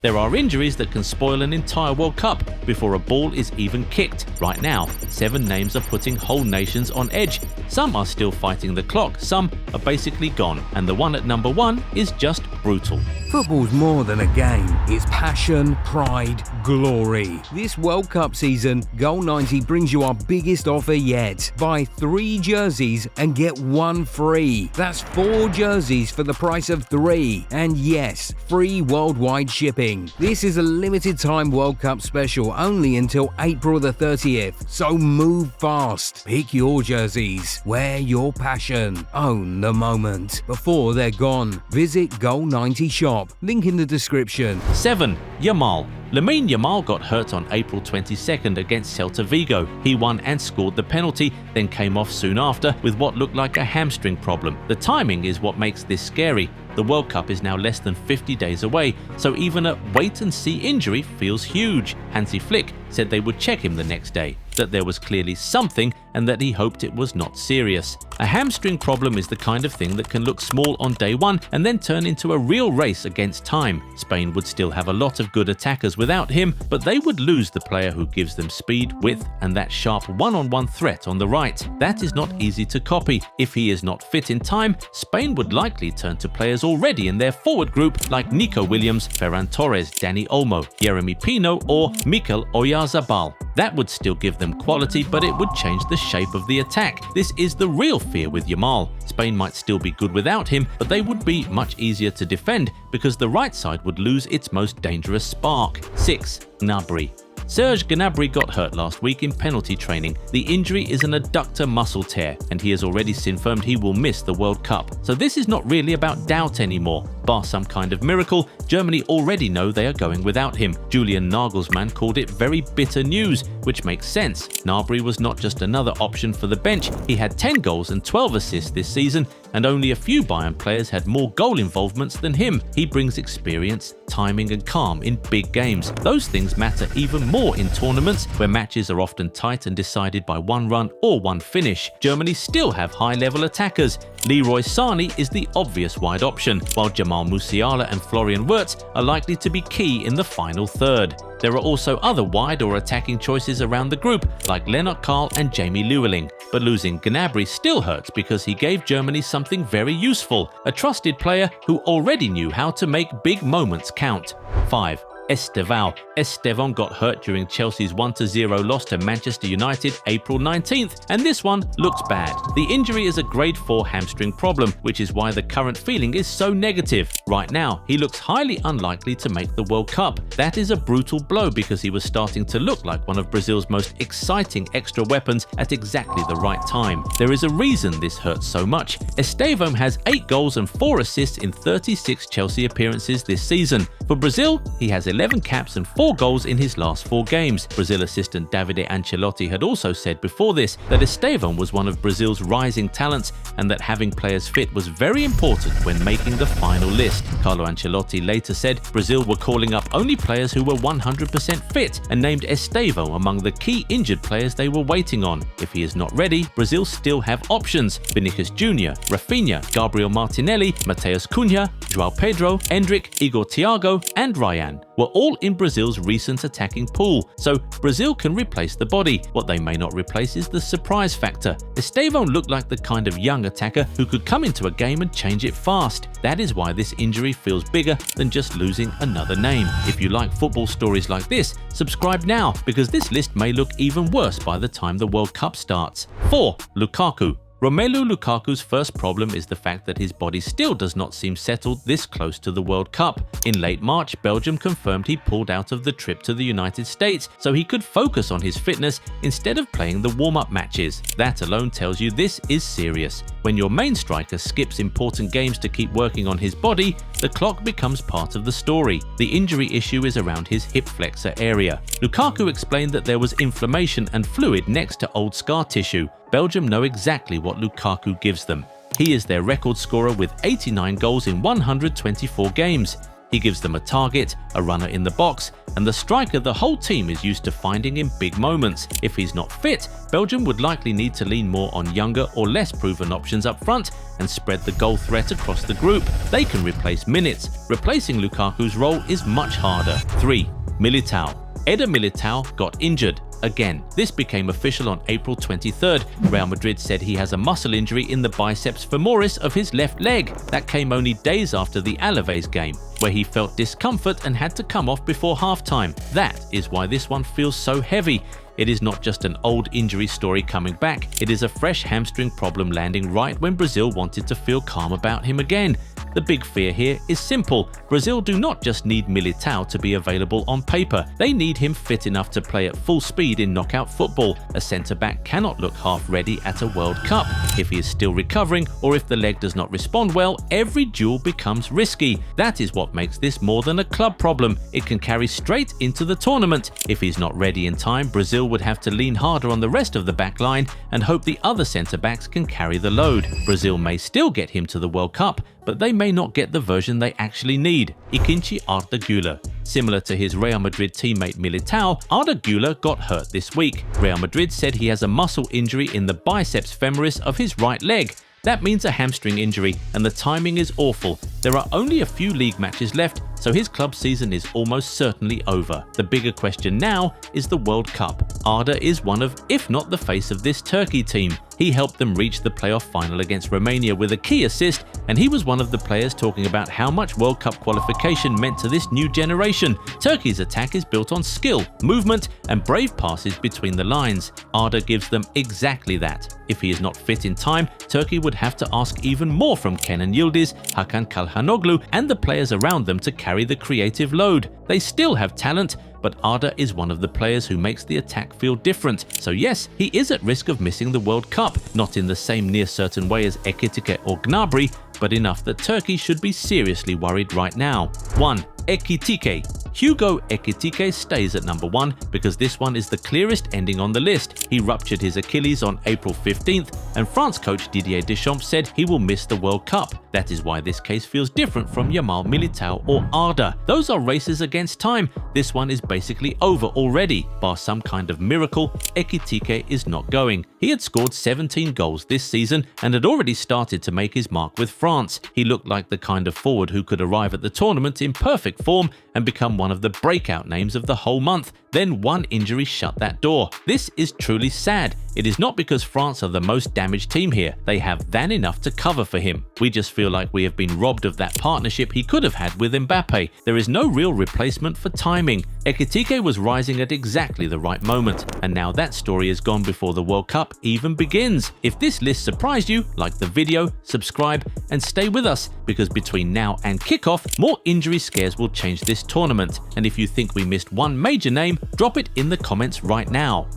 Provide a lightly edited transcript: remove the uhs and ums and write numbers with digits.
There are injuries that can spoil an entire World Cup before a ball is even kicked. Right now, 7 names are putting whole nations on edge. Some are still fighting the clock, some are basically gone, and the one at number 1 is just brutal. Football's more than a game. It's passion, pride, glory. This World Cup season, Goal90 brings you our biggest offer yet. Buy 3 jerseys and get 1 free. That's 4 jerseys for the price of 3. And yes, free worldwide shipping. This is a limited time World Cup special only until April the 30th. So move fast. Pick your jerseys. Wear your passion. Own the moment before they're gone. Visit Goal90 shop. Link in the description. 7. Yamal. Lamine Yamal got hurt on April 22nd against Celta Vigo. He won and scored the penalty, then came off soon after with what looked like a hamstring problem. The timing is what makes this scary. The World Cup is now less than 50 days away, so even a wait-and-see injury feels huge. Hansi Flick said they would check him the next day, that there was clearly something and that he hoped it was not serious. A hamstring problem is the kind of thing that can look small on day 1 and then turn into a real race against time. Spain would still have a lot of good attackers without him, but they would lose the player who gives them speed, width, and that sharp one-on-one threat on the right. That is not easy to copy. If he is not fit in time, Spain would likely turn to players already in their forward group like Nico Williams, Ferran Torres, Dani Olmo, Yeremy Pino, or Mikel Oyarzabal. That would still give them quality, but it would change the shape of the attack. This is the real fear with Yamal. Spain might still be good without him, but they would be much easier to defend because the right side would lose its most dangerous spark. 6. Gnabry. Serge Gnabry got hurt last week in penalty training. The injury is an adductor muscle tear, and he has already confirmed he will miss the World Cup. So this is not really about doubt anymore. Bar some kind of miracle, Germany already know they are going without him. Julian Nagelsmann called it very bitter news, which makes sense. Gnabry was not just another option for the bench. He had 10 goals and 12 assists this season, and only a few Bayern players had more goal involvements than him. He brings experience, timing, and calm in big games. Those things matter even more in tournaments where matches are often tight and decided by one run or one finish. Germany still have high-level attackers. Leroy Sané is the obvious wide option, while Jamal Musiala and Florian Wirtz are likely to be key in the final third. There are also other wide or attacking choices around the group, like Lennart Karl and Jamie Lewelling. But losing Gnabry still hurts because he gave Germany something very useful, a trusted player who already knew how to make big moments count. 5. Estevao. Estevao got hurt during Chelsea's 1-0 loss to Manchester United April 19th, and this one looks bad. The injury is a grade 4 hamstring problem, which is why the current feeling is so negative. Right now, he looks highly unlikely to make the World Cup. That is a brutal blow because he was starting to look like one of Brazil's most exciting extra weapons at exactly the right time. There is a reason this hurts so much. Estevao has 8 goals and 4 assists in 36 Chelsea appearances this season. For Brazil, he has 11 caps and 4 goals in his last 4 games. Brazil assistant Davide Ancelotti had also said before this that Estevao was one of Brazil's rising talents and that having players fit was very important when making the final list. Carlo Ancelotti later said Brazil were calling up only players who were 100% fit and named Estevao among the key injured players they were waiting on. If he is not ready, Brazil still have options. Vinicius Jr., Rafinha, Gabriel Martinelli, Matheus Cunha, João Pedro, Endrick, Igor Thiago, and Ryan were all in Brazil's recent attacking pool, so Brazil can replace the body. What they may not replace is the surprise factor. Estevao looked like the kind of young attacker who could come into a game and change it fast. That is why this injury feels bigger than just losing another name. If you like football stories like this, subscribe now because this list may look even worse by the time the World Cup starts. 4. Lukaku. Romelu Lukaku's first problem is the fact that his body still does not seem settled this close to the World Cup. In late March, Belgium confirmed he pulled out of the trip to the United States so he could focus on his fitness instead of playing the warm-up matches. That alone tells you this is serious. When your main striker skips important games to keep working on his body, the clock becomes part of the story. The injury issue is around his hip flexor area. Lukaku explained that there was inflammation and fluid next to old scar tissue. Belgium know exactly what Lukaku gives them. He is their record scorer with 89 goals in 124 games. He gives them a target, a runner in the box, and the striker the whole team is used to finding in big moments. If he's not fit, Belgium would likely need to lean more on younger or less proven options up front and spread the goal threat across the group. They can replace minutes. Replacing Lukaku's role is much harder. 3. Militao. Eder Militao got injured. Again, this became official on April 23rd. Real Madrid said he has a muscle injury in the biceps femoris of his left leg. That came only days after the Alaves game, where he felt discomfort and had to come off before halftime. That is why this one feels so heavy. It is not just an old injury story coming back, it is a fresh hamstring problem landing right when Brazil wanted to feel calm about him again. The big fear here is simple. Brazil do not just need Militao to be available on paper, they need him fit enough to play at full speed in knockout football. A centre-back cannot look half-ready at a World Cup. If he is still recovering or if the leg does not respond well, every duel becomes risky. That is what makes this more than a club problem. It can carry straight into the tournament. If he's not ready in time, Brazil would have to lean harder on the rest of the back line and hope the other centre-backs can carry the load. Brazil may still get him to the World Cup, but they may not get the version they actually need. Ikinci Arda Guler. Similar to his Real Madrid teammate Militao, Arda Guler got hurt this week. Real Madrid said he has a muscle injury in the biceps femoris of his right leg. That means a hamstring injury, and the timing is awful. There are only a few league matches left, so his club season is almost certainly over. The bigger question now is the World Cup. Arda is one of, if not the face of this Turkey team. He helped them reach the playoff final against Romania with a key assist, and he was one of the players talking about how much World Cup qualification meant to this new generation. Turkey's attack is built on skill, movement, and brave passes between the lines. Arda gives them exactly that. If he is not fit in time, Turkey would have to ask even more from Kenan Yildiz, Hakan Çalhanoğlu, and the players around them to carry the creative load. They still have talent, but Arda is one of the players who makes the attack feel different. So yes, he is at risk of missing the World Cup, not in the same near certain way as Ekitike or Gnabry, but enough that Turkey should be seriously worried right now. 1. Ekitike. Hugo Ekitike stays at number 1 because this one is the clearest ending on the list. He ruptured his Achilles on April 15th, and France coach Didier Deschamps said he will miss the World Cup. That is why this case feels different from Yamal, Militao or Arda. Those are races against time. This one is basically over already. Bar some kind of miracle, Ekitike is not going. He had scored 17 goals this season and had already started to make his mark with France. He looked like the kind of forward who could arrive at the tournament in perfect form and become one of the breakout names of the whole month. Then one injury shut that door. This is truly sad. It is not because France are the most damaged team here. They have than enough to cover for him. We just feel like we have been robbed of that partnership he could have had with Mbappe. There is no real replacement for timing. Ekitike was rising at exactly the right moment, and now that story is gone before the World Cup even begins. If this list surprised you, like the video, subscribe, and stay with us, because between now and kickoff, more injury scares will change this tournament. And if you think we missed one major name, drop it in the comments right now.